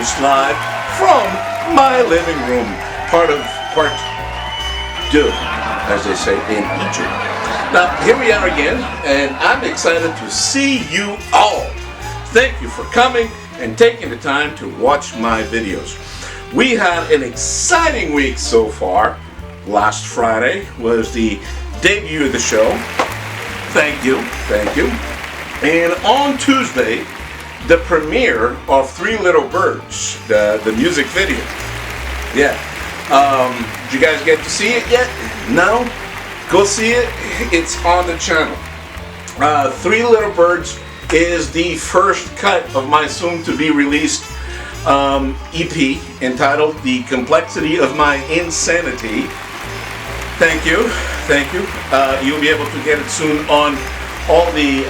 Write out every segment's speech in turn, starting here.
Santos live from my living room, part 2, as they say in Egypt. Now, here we are again, and I'm excited to see you all. Thank you for coming and taking the time to watch my videos. We had an exciting week so far. Last Friday was the debut of the show. Thank you. And on Tuesday, the premiere of Three Little Birds, the music video. Yeah. Did you guys get to see it yet? No? Go see it. It's on the channel. Three Little Birds is the first cut of my soon-to-be released EP entitled The Complexity of My Insanity. Thank you. You'll be able to get it soon on all the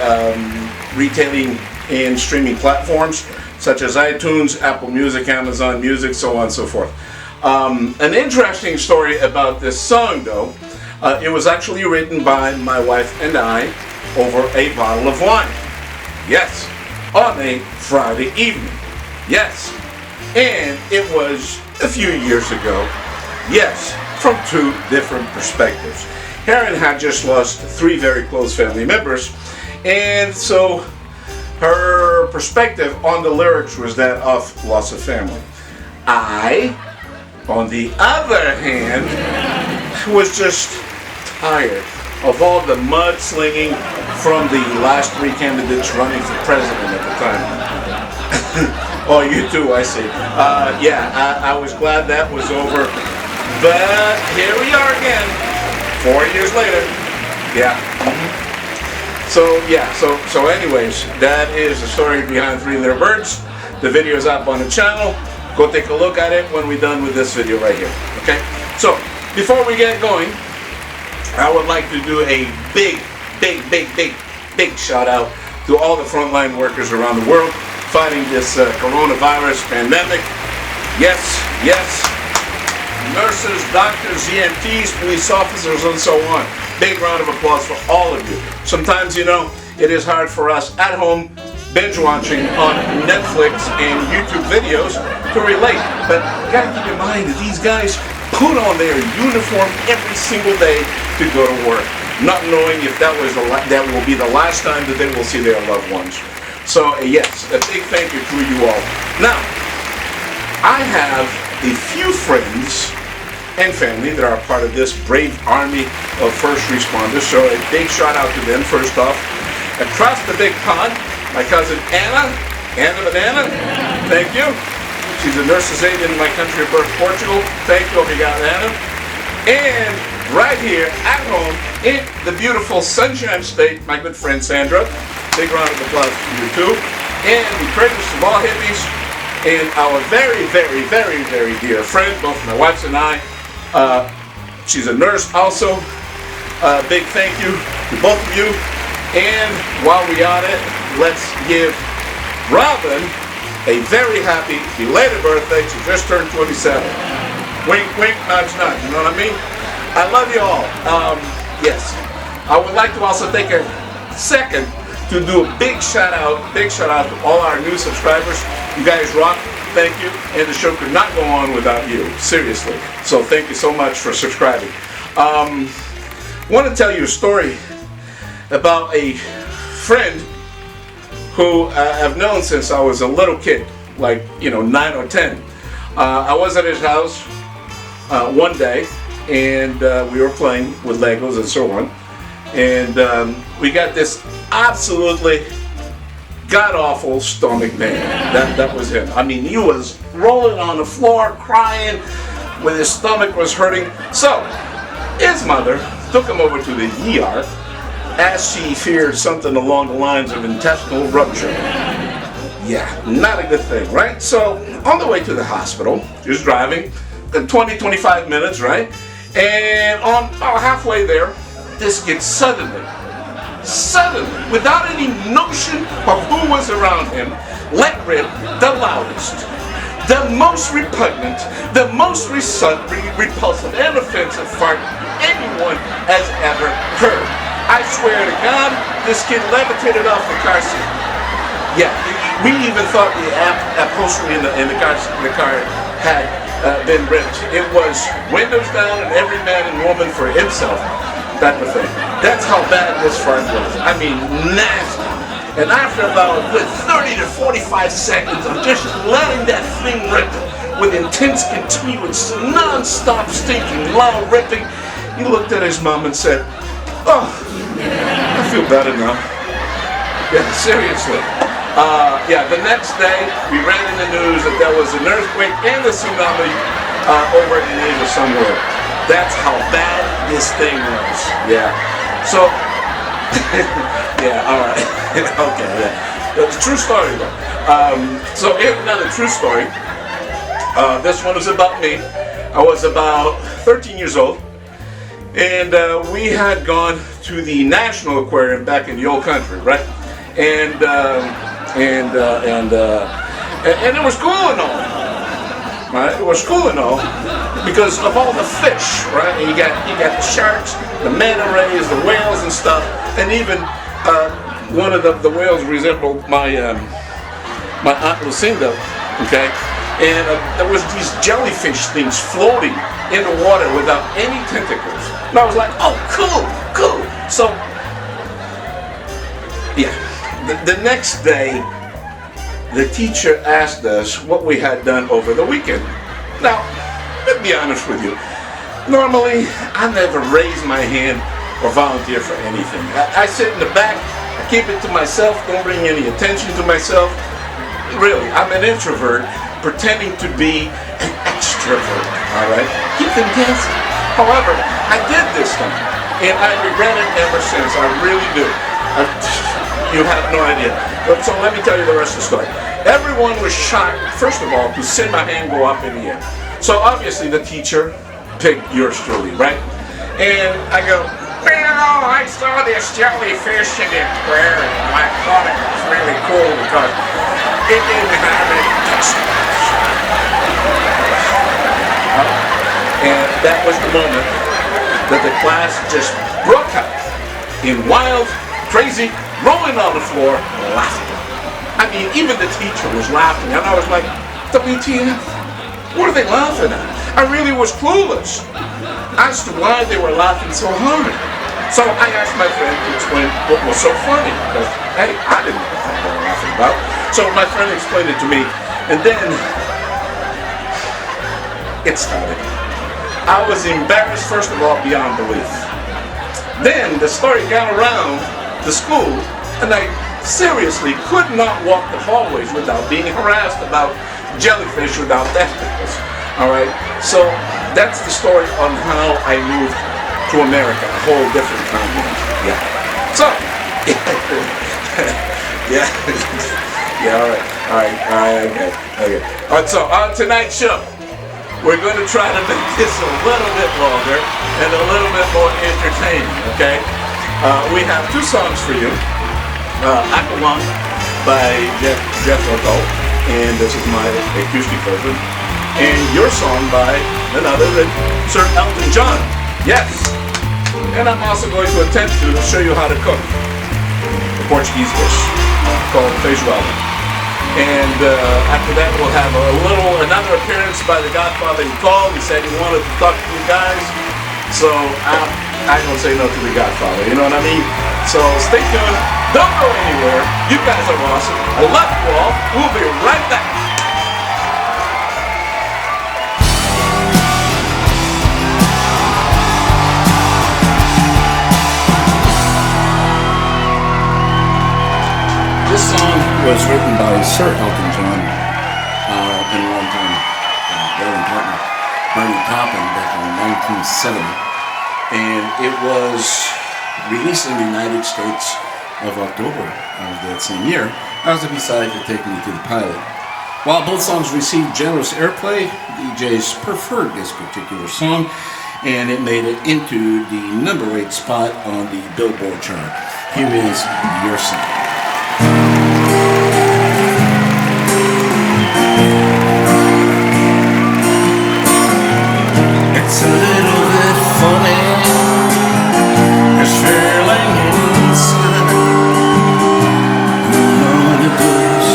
retailing and streaming platforms such as iTunes, Apple Music, Amazon Music, so on and so forth. An interesting story about this song, though, it was actually written by my wife and I over a bottle of wine. Yes, on a Friday evening. Yes, and it was a few years ago. Yes, from 2 different perspectives. Erin had just lost 3 very close family members, and so her perspective on the lyrics was that of loss of family. I, on the other hand, was just tired of all the mudslinging from the last 3 candidates running for president at the time. Oh, you too, I see. I was glad that was over. But here we are again, 4 years later. Yeah. So anyways, that is the story behind Three Little Birds. The video is up on the channel. Go take a look at it when we're done with this video right here. Okay? So, before we get going, I would like to do a big shout out to all the frontline workers around the world fighting this coronavirus pandemic. Yes. Nurses, doctors, EMTs, police officers, and so on. Big round of applause for all of you. Sometimes, it is hard for us at home binge watching on Netflix and YouTube videos to relate. But you gotta keep in mind that these guys put on their uniform every single day to go to work, not knowing if that will be the last time that they will see their loved ones. So yes, a big thank you to you all. Now, I have a few friends and family that are part of this brave army of first responders, so a big shout out to them first off. Across the big pond, my cousin Anna Banana, thank you. She's a nurse's aide in my country of birth, Portugal. Thank you, obrigado, Anna. And right here at home in the beautiful Sunshine State, my good friend Sandra. Big round of applause to you too. And the greatest of all hippies, and our very dear friend, both my wife and I. She's a nurse also. Big thank you to both of you. And while we're at it, let's give Robin a very happy belated birthday. She just turned 27. Wink, wink, nudge, nudge. You know what I mean? I love you all. Yes. I would like to also take a second to do a big shout out to all our new subscribers. You guys rock. Thank you. And the show could not go on without you. Seriously. So thank you so much for subscribing. I want to tell you a story about a friend who I've known since I was a little kid, like 9 or 10. I was at his house one day, and we were playing with Legos and so on, and we got this absolutely god-awful stomach man. That was him. I mean, he was rolling on the floor, crying, when his stomach was hurting. So his mother took him over to the ER, as she feared something along the lines of intestinal rupture. Yeah, not a good thing, right? So, on the way to the hospital, she was driving, 20-25 minutes, right? And on halfway there, this kid suddenly, without any notion of who was around him, let rip the loudest, the most repugnant, the most repulsive and offensive fart anyone has ever heard. I swear to God, this kid levitated off the car seat. Yeah, We even thought the upholstery in the car had been ripped. It was windows down and every man and woman for himself type of thing. That's how bad this fart was. I mean, nasty. And after about a good 30 to 45 seconds of just letting that thing rip with intense, continuous, non-stop stinking, loud ripping, he looked at his mom and said, "Oh, I feel better now." Yeah, seriously. The next day, we read in the news that there was an earthquake and a tsunami over in Asia somewhere. That's how bad this thing was. Yeah. So, yeah, all right. Okay, yeah. It's a true story, though. So here's another true story. This one is about me. I was about 13 years old, and we had gone to the National Aquarium back in the old country, right? And it was cool and all, right? It was cool and all because of all the fish, right? And you got the sharks, the manta rays, the whales and stuff, and even one of the whales resembled my Aunt Lucinda, okay? And there was these jellyfish things floating in the water without any tentacles. And I was like, oh, cool. So, yeah. The next day, the teacher asked us what we had done over the weekend. Now, let's be honest with you. Normally, I never raise my hand or volunteer for anything. I sit in the back, I keep it to myself, don't bring any attention to myself. Really, I'm an introvert pretending to be an extrovert, all right? Keep them guessing. However, I did this time, and I regret it ever since. I really do. You have no idea. So let me tell you the rest of the story. Everyone was shocked, first of all, to see my hand go up in the air. So obviously the teacher picked yours truly, right? And I go, well, I saw this jellyfish in the aquarium, and I thought it was really cool because it didn't have any testicles. And that was the moment that the class just broke out in wild, crazy, rolling on the floor, laughing. I mean, even the teacher was laughing, and I was like, WTF? What are they laughing at? I really was clueless as to why they were laughing so hard. So I asked my friend to explain what was so funny, because, hey, I didn't know what they were laughing about. So my friend explained it to me, and then it started. I was embarrassed, first of all, beyond belief. Then the story got around the school, and I seriously could not walk the hallways without being harassed about jellyfish without testicles. All right, so that's the story on how I moved to America, a whole different continent. Yeah. So, yeah, all right, okay. All right, so on tonight's show, we're going to try to make this a little bit longer and a little bit more entertaining. Okay. We have two songs for you. Aqualung by Jeff Otto, and this is my acoustic version. And Your Song by none other than Sir Elton John. Yes. And I'm also going to attempt to show you how to cook a Portuguese dish called feijoada. And after that, we'll have another appearance by the Godfather. He called. He said he wanted to talk to you guys. So I don't say no to the Godfather, you know what I mean? So stay tuned, don't go anywhere, you guys are awesome, I love you all, we'll be right back. This song was written by Sir Elton John and a long-time writing partner, Bernie Taupin, back in 1970. And it was released in the United States of October of that same year as a B-side to Take Me to the Pilot. While both songs received generous airplay, DJs preferred this particular song, and it made it into the number 8 spot on the Billboard chart. Here is Your Song. It's a little bit funny, this feeling inside. I know what it does.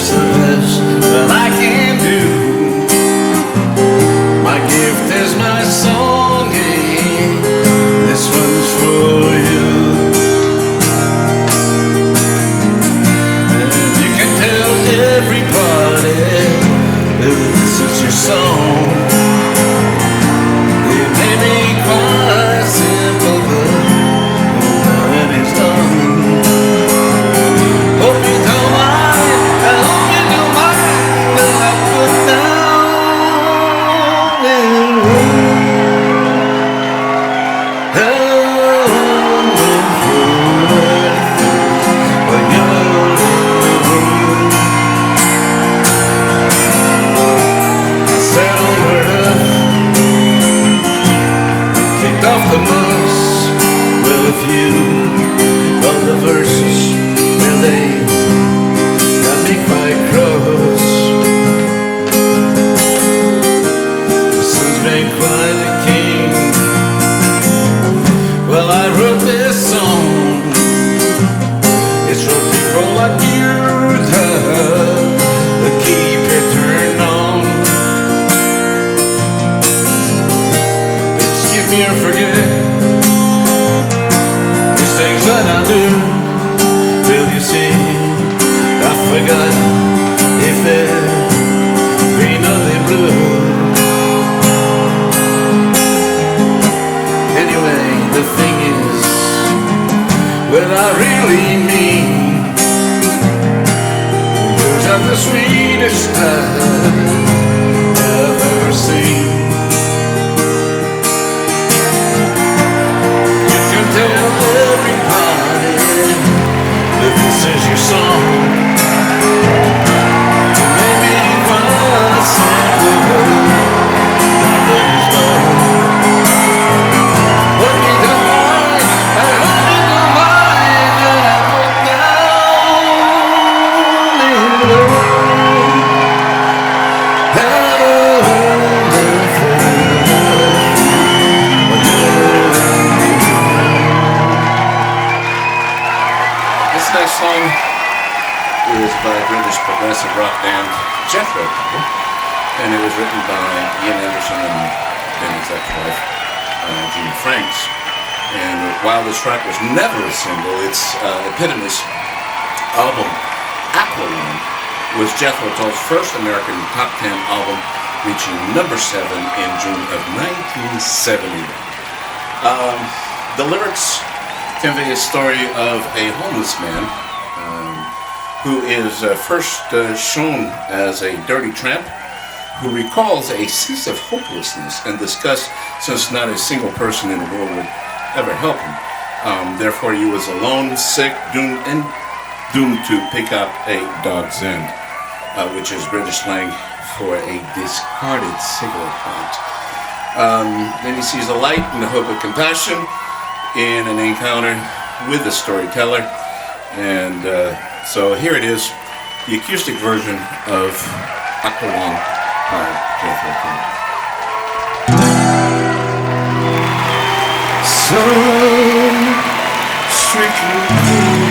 just the best that I can do. My gift is my song, and this one's for you. And you can tell everybody this is your song. It may be quite simple, but when it's done, hope you don't mind. I hope you don't mind that I put down in off the bus. Well, a few of the verses, well, they got me quite cross. The sun's been quite the king. Well, I wrote this song. It's for people like you that keep it turned on. Excuse me or forget these things that I do. Will you see, I forgot if there be nothing blue. Anyway, the thing is, what I really mean, yours are the sweetest I've ever seen. Tell everybody that this is your song. Maybe quite simple, nothing's done. But you don't mind, I hope you don't mind that I put down in love. This next song is by British progressive rock band Jethro, and it was written by Ian Anderson and then his ex-wife, Jeannie Franks. And while this track was never a single, its eponymous album, Aqualung, was Jethro Tull's first American top 10 album, reaching number 7 in June of 1971. The lyrics convey a story of a homeless man who is first shown as a dirty tramp who recalls a sense of hopelessness and disgust since not a single person in the world would ever help him. Therefore, he was alone, sick, doomed to pick up a dog's end, which is British slang for a discarded cigarette butt. Then he sees a light in the hope of compassion in an encounter with the storyteller, and so here it is, the acoustic version of Aqualung by Jethro Tull. Sun streaking through,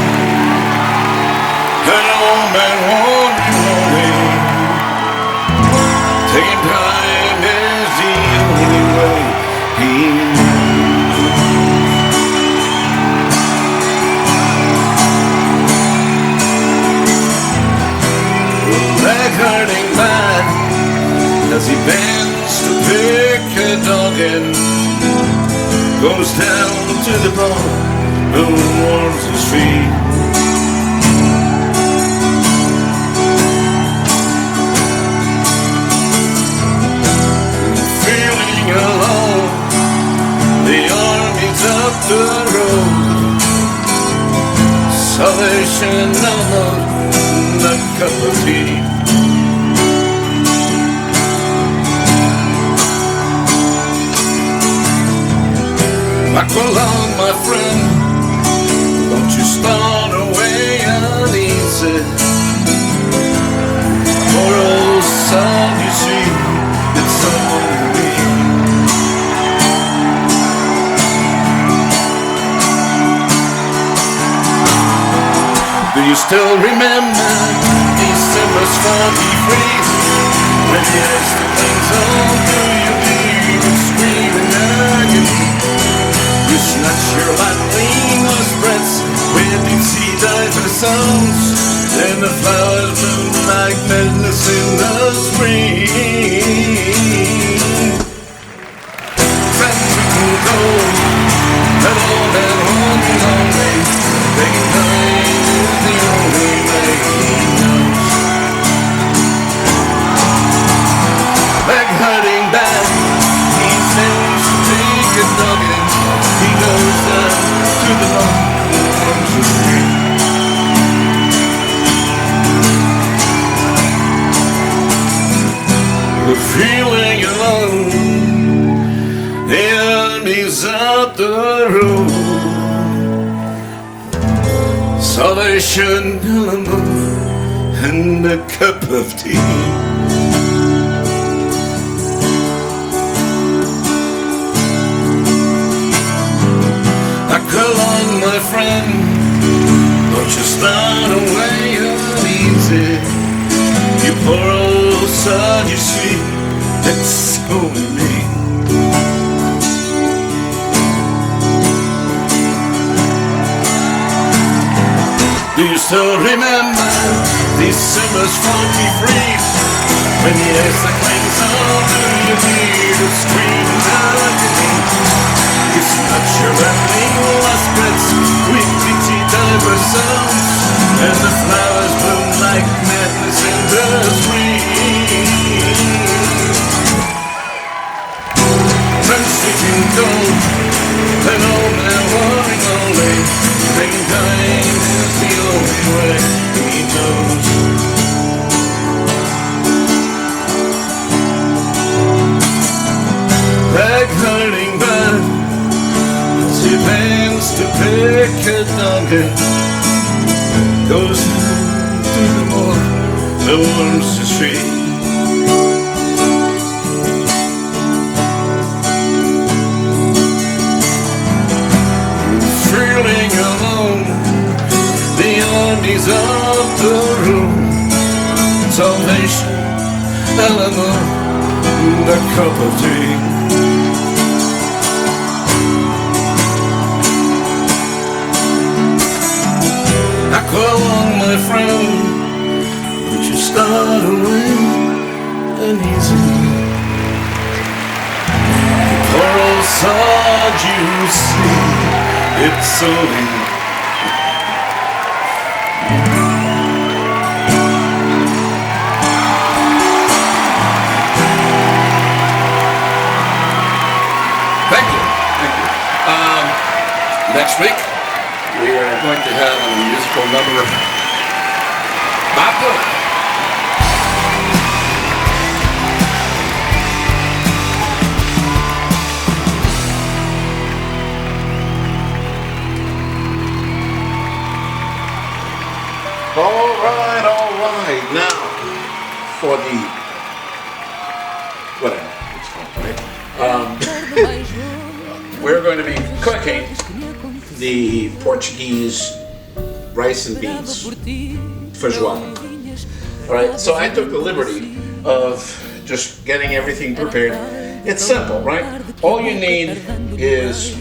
an old man wandering away, taking time is the only way he knew. Leg hurting bad as he bends to pick a dog and goes down to the bar and warms his feet. Feeling alone, the army's up the road. Salvation almost a cup of tea. Aqualung, my friend, don't you start away uneasy. Poor old son, you see, it's someone to be. Do you still remember these December's 43. When yes, the things all do you leave and scream in agony. You snatch your lightning or spreads where deep sea diver sounds, and the flowers bloom like madness in the spring. Friends we can go, and all that one lonely, taking time is the only way he knows. Leg hurting bad, he seems to take a nugget. He goes down to the lungs of street. The feeling alone, the armies up the road. Salvation, and a cup of tea. Aqualung, my friend, don't you start away uneasy. You poor old son, you see, it's only me. Do you still remember December's 43? When yes, the clings on to your need to scream agony. You snatch your rattling spreads with witty diver sounds, and the flowers bloom like madness in the spring. Friends we can go, and all their warring only, taking time is the only way he knows. Leg hurting bad, he bends to pick a donkey, goes to the moor that warms the street. Feeling alone, the armies of the room. Salvation, Alamo, and a cup of tea. Aqualung, my friend, would you start away uneasy? Poor old sod, you see, it's only. Thank you. Next week, we are going to have a musical number. Bob Dylan. All right. Now, for the whatever it's called, right? We're going to be cooking the Portuguese rice and beans feijoada. All right. So I took the liberty of just getting everything prepared. It's simple, right? All you need is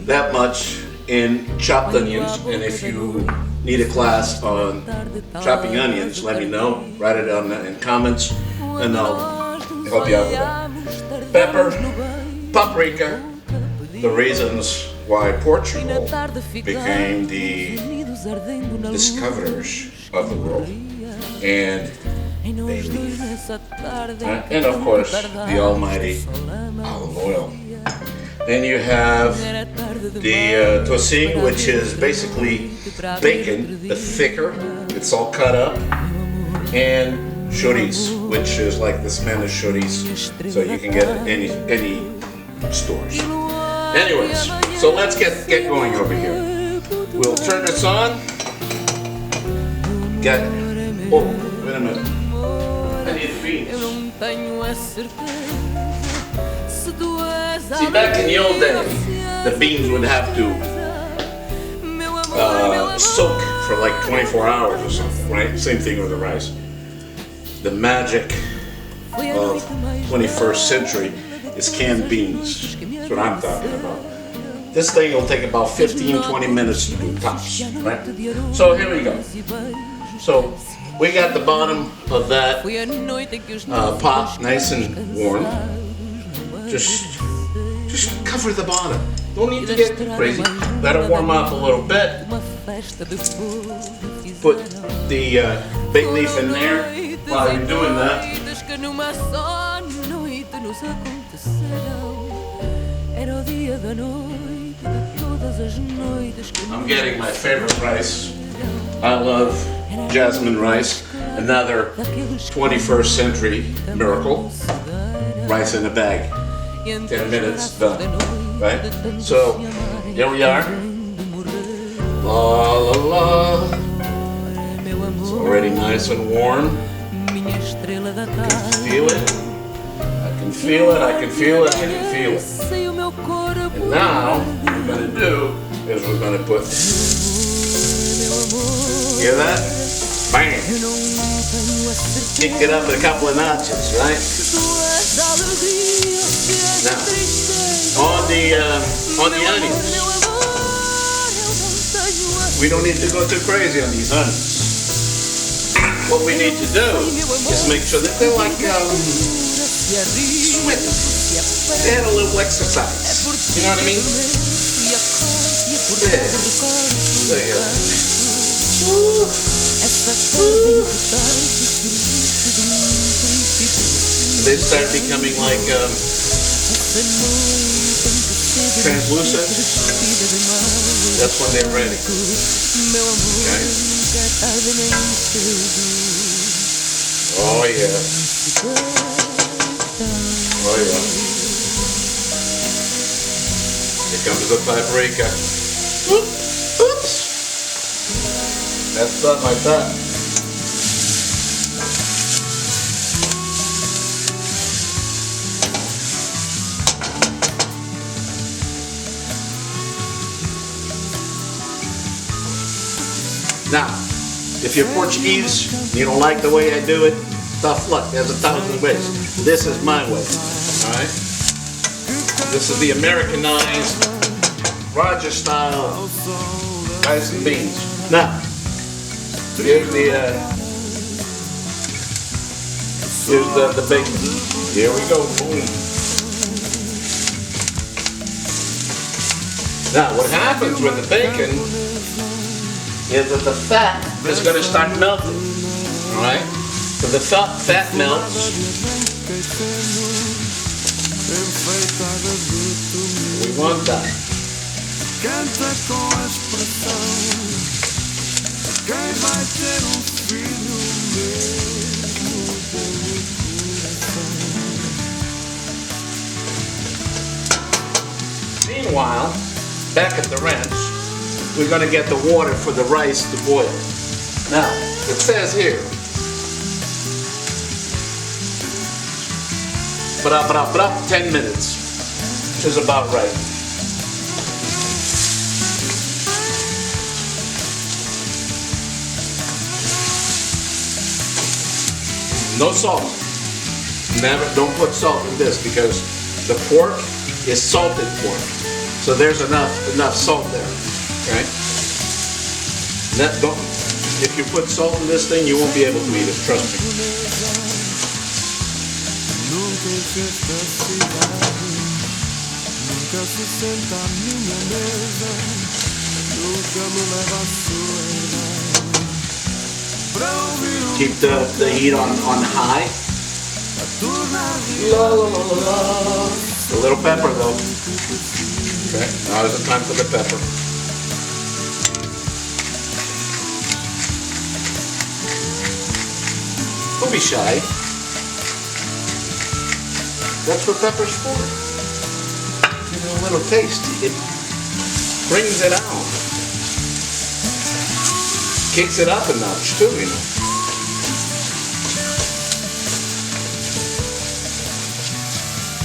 that much in chopped onions, and if you need a class on chopping onions, let me know. Write it down in comments, and I'll help you out with that. Pepper, paprika, the reasons why Portugal became the discoverers of the world, and bay leaf, and of course the almighty olive oil. Then you have the tocinho, which is basically bacon, but thicker. It's all cut up. And chouriço, which is like the Spanish chouriço, so you can get it at any stores. Anyways, so let's get going over here. We'll turn this on. Oh, wait a minute. I need the beans. See, back in the old days, the beans would have to soak for like 24 hours or something, right? Same thing with the rice. The magic of 21st century is canned beans. That's what I'm talking about. This thing will take about 15-20 minutes to do tops, right? So here we go. So we got the bottom of that pot nice and warm. Just cover the bottom. Don't need to get too crazy. Let it warm up a little bit. Put the bay leaf in there while you're doing that. I'm getting my favorite rice. I love jasmine rice. Another 21st century miracle. Rice in a bag. 10 minutes done. Right? So here we are. La la la. It's already nice and warm. I can feel it. I can feel it. I can feel it. I can feel it. And now what we're going to do is we're going to put. Hear that? Bam! Kick it up a couple of notches, right? Now, on the onions, we don't need to go too crazy on these onions. What we need to do is make sure that they're like sweating. They had a little exercise. You know what I mean? Yeah. They start becoming like translucent. That's when they're ready. Okay. Oh yeah. Oh yeah. Here comes the paprika. Oops. That's done like that. Now, if you're Portuguese, you don't like the way I do it, tough luck. There's 1,000 ways. This is my way. Alright? This is the Americanized Roger style rice and beans. Now, here's the bacon. Here we go. Boom. Now, what happens with the bacon is that the fat is going to start melting. Alright? So the fat melts. We want that. Meanwhile, back at the ranch, we're going to get the water for the rice to boil. Now, it says here, 10 minutes, which is about right. No salt. Never, don't put salt in this because the pork is salted pork. So there's enough salt there. Right? If you put salt in this thing, you won't be able to eat it, trust me. Keep the heat on high. La, la, la, la, la. A little pepper though. Okay, now is the time for the pepper. Don't be shy. That's what pepper's for. Give it a little taste. It brings it out. Kicks it up a notch too, you know.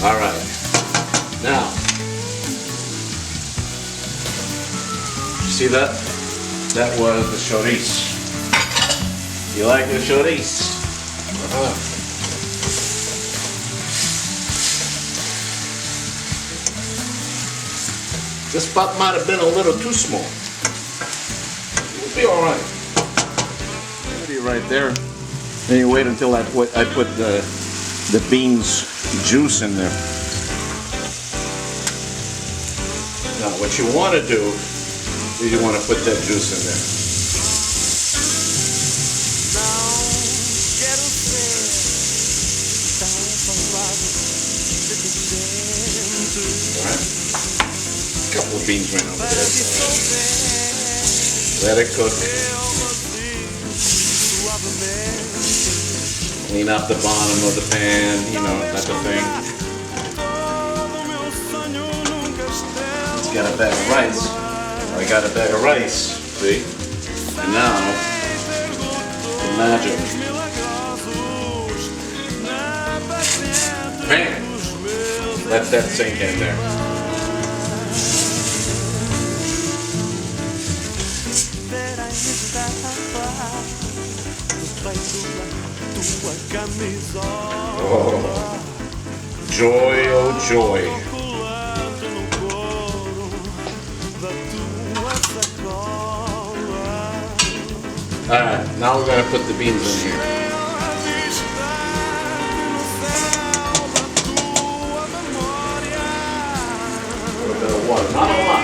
All right. Now, you see that? That was the chorizo. You like the chorizo? This pot might have been a little too small. It'll be all right. It'll be right there. Then you wait until I put the beans juice in there. Now, what you want to do is you want to put that juice in there. Alright. A couple of beans right over there. Let it cook. Clean up the bottom of the pan, you know, type of thing. Got a bag of rice. I got a bag of rice, see? And now, the magic. Bam! Let that sink in there. Oh, joy, oh joy. Alright, now we're going to put the beans in here. A little bit of water, not a lot.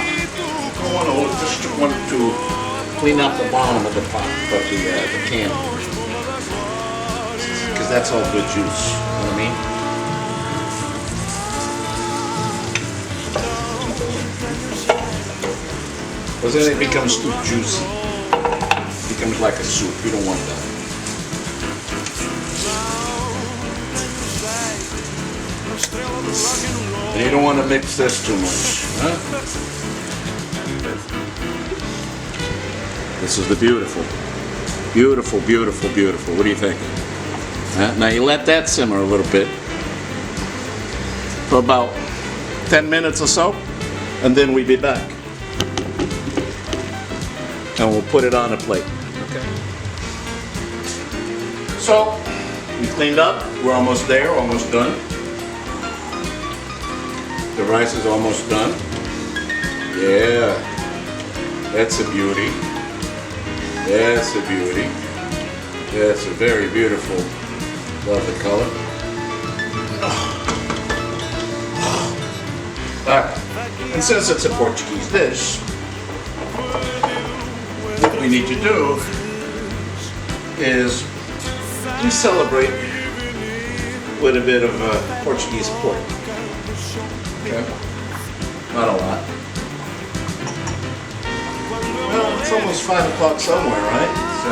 I just want to clean up the bottom of the pot, but the can. Because that's all good juice, you know what I mean? Because then it becomes too juicy. Becomes like a soup. You don't want that. And you don't want to mix this too much. Huh? This is the beautiful. Beautiful, beautiful, beautiful. What do you think? Huh? Now you let that simmer a little bit for about 10 minutes or so, and then we'll be back. And we'll put it on a plate. Okay. So, we cleaned up. We're almost there, almost done. The rice is almost done. Yeah. That's a beauty. That's a beauty. That's a very beautiful, lovely color. Alright. And since it's a Portuguese dish, what we need to do is we celebrate with a bit of Portuguese pork. Okay? Not a lot. Well, it's almost 5 o'clock somewhere, right? So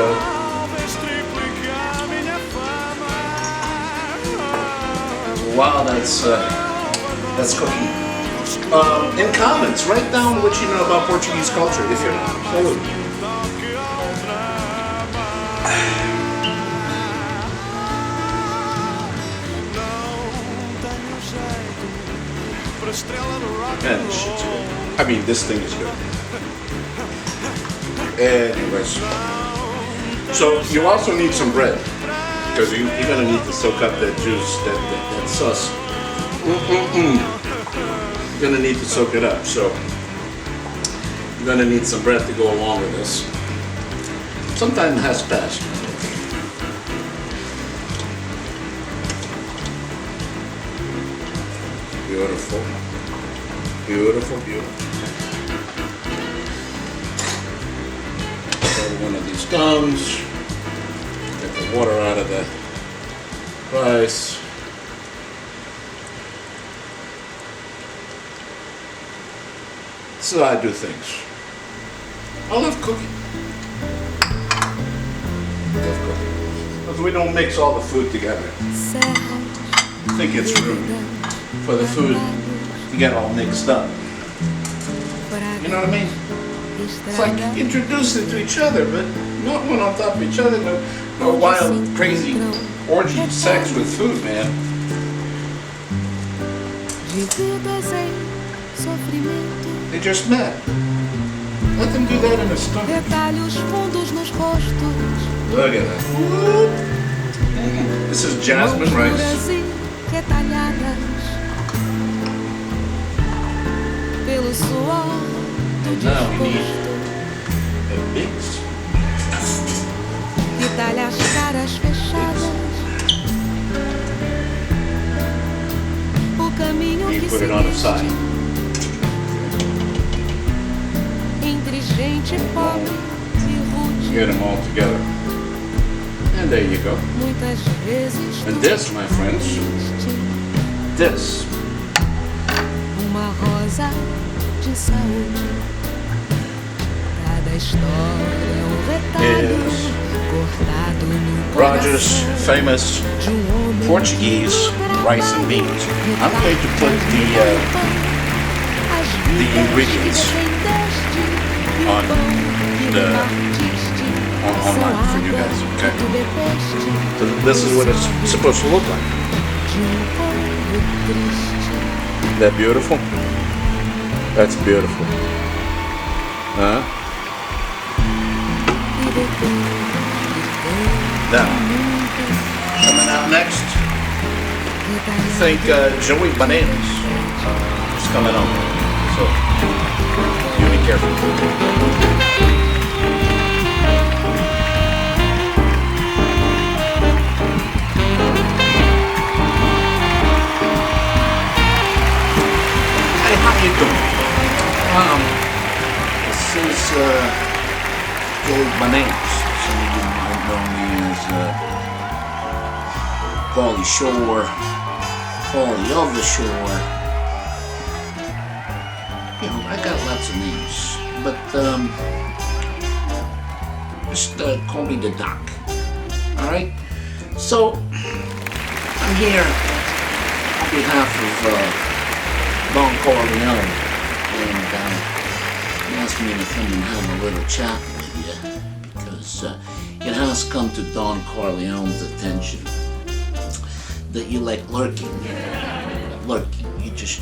wow, that's cooking. In comments, write down what you know about Portuguese culture if you're not. Salud. Man, this shit's good. I mean, this thing is good. Anyways, so you also need some bread because you're gonna need to soak up that juice, that sauce. You're gonna need to soak it up. So you're gonna need some bread to go along with this. Sometime has passed. Beautiful. Beautiful, beautiful. Grab one of these gums. Get the water out of the rice. This is how I do things. I love cooking. Because we don't mix all the food together. I think it's rude for the food to get all mixed up. You know what I mean? It's like introduce them to each other, but not one on top of each other. No wild, crazy orgy of sex with food, man. They just met. Let them do that in a stomach. Detalhes fundos nos rostos. Look at that. This is jasmine rice. Molduras e retalhadas pelo suor do Now we need desgosto. a big Detalha as caras fechadas. O caminho You que put it on the side. entre gente pobre e rude. Get them all together. And there you go. Muitas vezes And this, my friends, existe this uma rosa de saúde. Cada história é um retalho is cortado no Roger's coração famous de homem Portuguese rice and beans. I'm going to put the ingredients on online for you guys, okay? So this is what it's supposed to look like. That beautiful? That's beautiful. Huh? Now, coming out next, I think Joey Bananas is coming on. So, you be careful. Hey, how you doing? This is Joey Bananas. Some of you might know me as Pauly Shore, Pauly of the Shore. You know, I got lots of names, but just call me the Doc. All right. So I'm here on behalf of Don Corleone, and he asked me to come and have a little chat with you because it has come to Don Corleone's attention that you like lurking. You just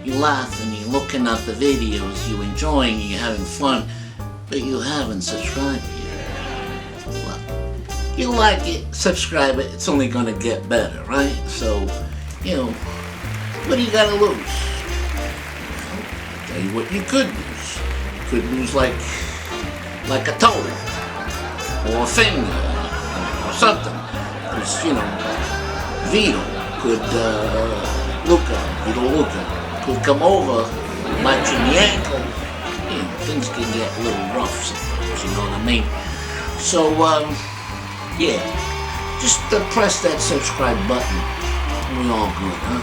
you laugh and you're looking at the videos, you're enjoying, you're having fun, but you haven't subscribed yet. Well, you like it, subscribe it, it's only gonna get better, right? So, you know, what do you gotta lose? Well, I'll tell you what you could lose. You could lose like a toe, or a finger, or something. Because, you know, Vito could, Luca, could come over, bite you in the ankle. You know, things can get a little rough sometimes, you know what I mean? So, yeah, just press that subscribe button. We're all good, huh?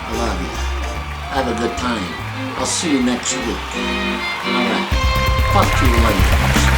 I love you. Have a good time. I'll see you next week. All right. Talk to you later.